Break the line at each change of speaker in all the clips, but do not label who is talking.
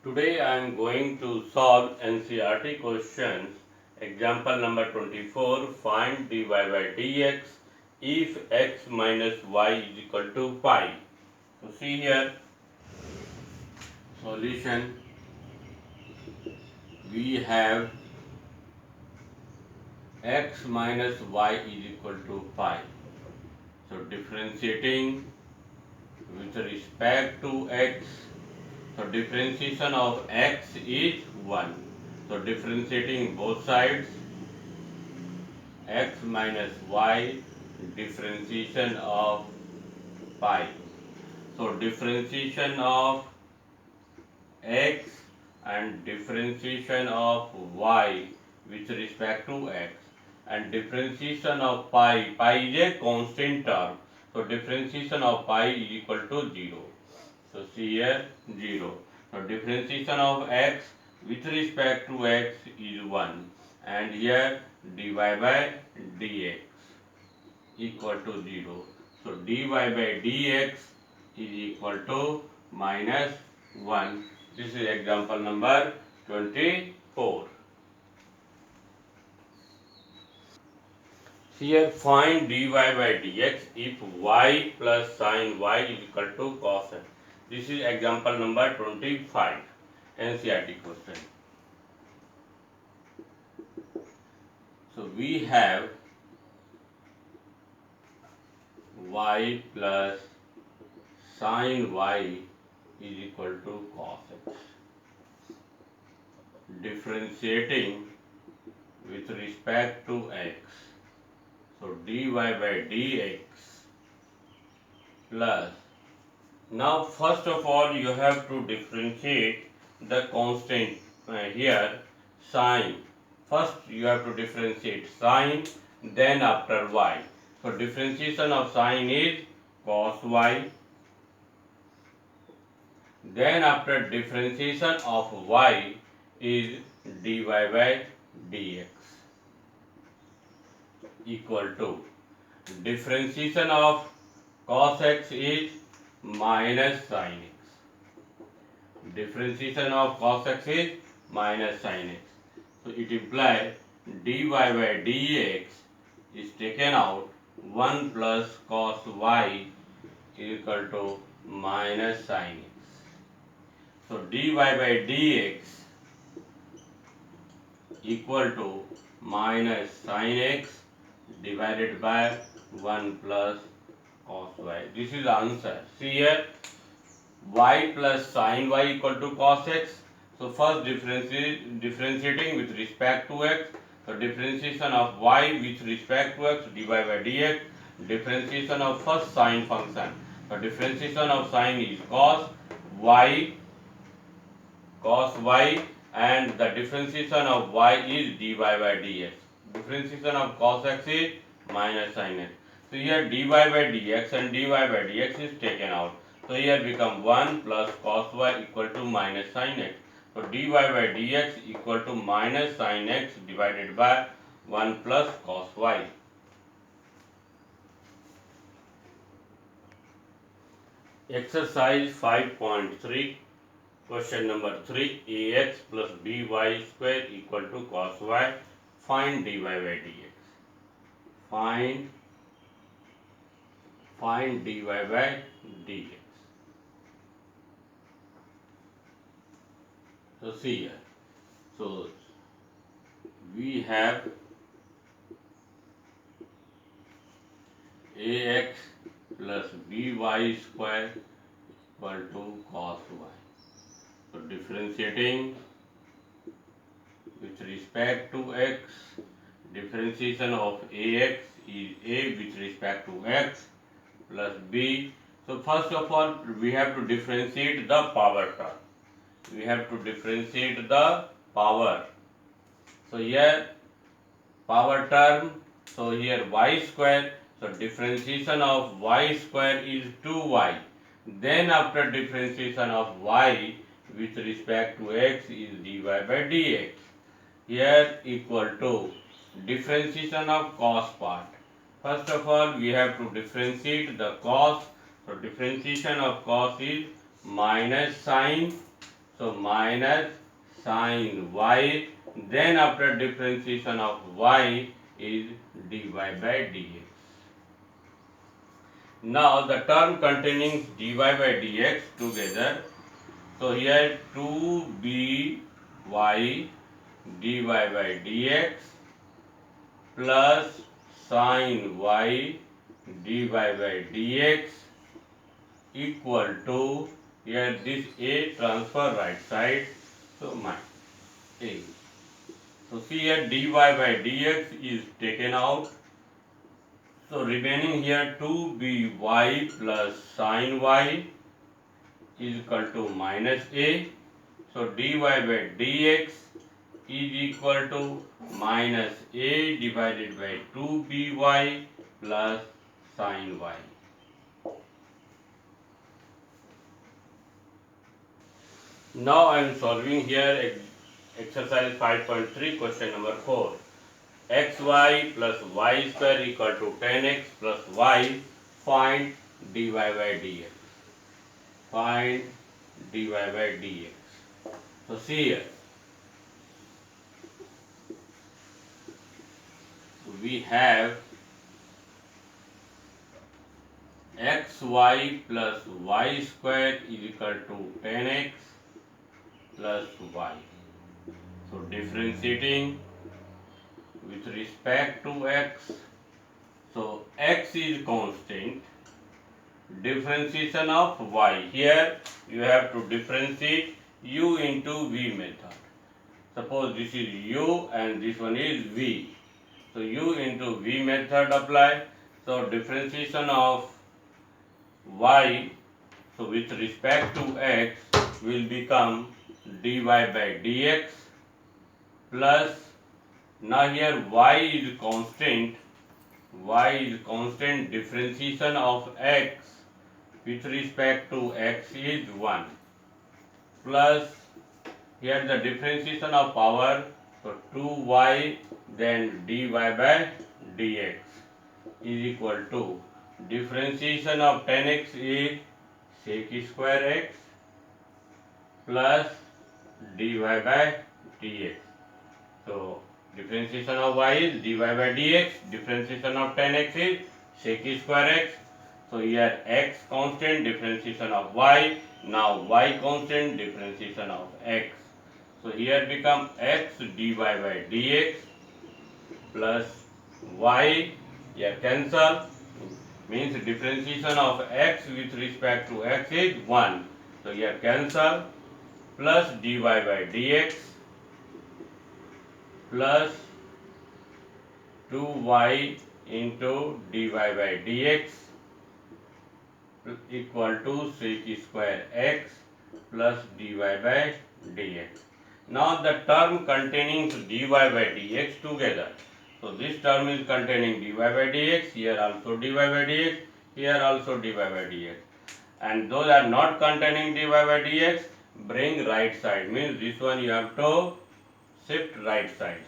Today I am going to solve NCERT questions. Example number 24. Find dy by dx if x minus y is equal to pi. So see here, solution. We have x minus y is equal to pi. So differentiating with respect to x. So differentiation of x is 1. So differentiating both sides, x minus y, differentiation of pi. So differentiation of x and differentiation of y with respect to x, and differentiation of pi is a constant term. So differentiation of pi is equal to 0. So see here 0. So differentiation of x with respect to x is 1, and here dy by dx equal to 0. So dy by dx is equal to minus 1. This is example number 24. Here find dy by dx if y plus sin y is equal to cos x. This is example number 25. NCERT question. So we have y plus sin y is equal to cos x. Differentiating with respect to x. So dy by dx plus. Now first of all you have to differentiate the constant here sine. First you have to differentiate sine, then after y. So differentiation of sine is cos y. Then after differentiation of y is dy by dx equal to differentiation of cos x is minus sin x. Differentiation of cos x is minus sin x. So it implies dy by dx is taken out, 1 plus cos y equal to minus sin x. So dy by dx equal to minus sin x divided by 1 plus cos y. This is the answer. See here, y plus sin y equal to cos x. So first differentiating with respect to x. So differentiation of y with respect to x dy by dx. Differentiation of first sine function. So differentiation of sine is cos y, and the differentiation of y is dy by dx. Differentiation of cos x is minus sin x. So here dy by dx and dy by dx is taken out. So here become 1 plus cos y equal to minus sin x. So dy by dx equal to minus sin x divided by 1 plus cos y. Exercise 5.3. Question number 3. Ax plus by square equal to cos y. Find dy by dx. Find dy by dx. So see here. So we have ax plus by square equal to cos y. So differentiating with respect to x, differentiation of ax is a with respect to x plus b. So first of all we have to differentiate the power term. We have to differentiate the power. So here power term, so here y square, so differentiation of y square is 2y. Then after differentiation of y with respect to x is dy by dx. Here equal to differentiation of cos part. First of all we have to differentiate the cos. So differentiation of cos is minus sin. So minus sine y, then after differentiation of y is dy by dx. Now the term containing dy by dx together. So here 2by dy by dx plus sine y dy by dx equal to, here this a transfer right side, so minus a. So see here dy by dx is taken out. So remaining here 2by plus sine y is equal to minus a. So dy by dx is equal to minus a divided by 2by plus sine y. Now I am solving here exercise 5.3 question number 4. xy plus y square equal to 10x plus y. Find dy by dx. Find dy by dx. So see here. We have xy plus y square is equal to 10x plus y. So differentiating with respect to x. So x is constant. Differentiation of y. Here you have to differentiate u into v method. Suppose this is u and this one is v. So u into v method apply. So differentiation of y, so with respect to x, will become dy by dx plus, now here y is constant, differentiation of x with respect to x is 1 plus, here the differentiation of power, so 2y then dy by dx is equal to, differentiation of 10x is sec square x plus dy by dx. So differentiation of y is dy by dx, differentiation of 10x is sec square x. So here x constant, differentiation of y, now y constant, differentiation of x. So here become x dy by dx plus y, here cancel, means differentiation of x with respect to x is 1. So here cancel, plus dy by dx plus 2y into dy by dx equal to sec square x plus dy by dx. Now the term containing dy by dx together. So this term is containing dy by dx, here also dy by dx, here also dy by dx. And those are not containing dy by dx, bring right side, means this one you have to shift right sides.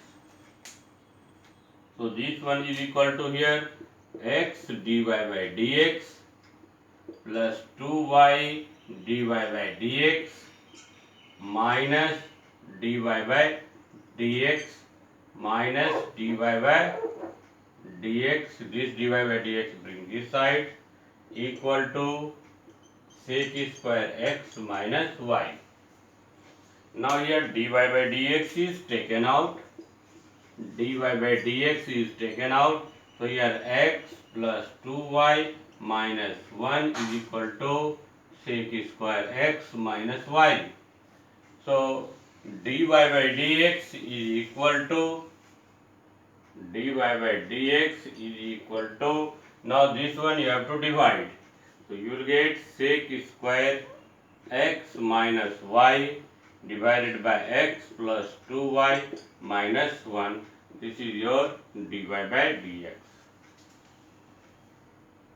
So this one is equal to here x dy by dx plus 2y dy by dx minus dy by dx minus dy by dx, this dy by dx bring this side, equal to sec square x minus y. Now here dy by dx is taken out, dy by dx is taken out, so here x plus 2y minus 1 is equal to sec square x minus y. So dy by dx is equal to, now this one you have to divide. So you will get sec square x minus y divided by x plus 2y minus 1. This is your dy by dx.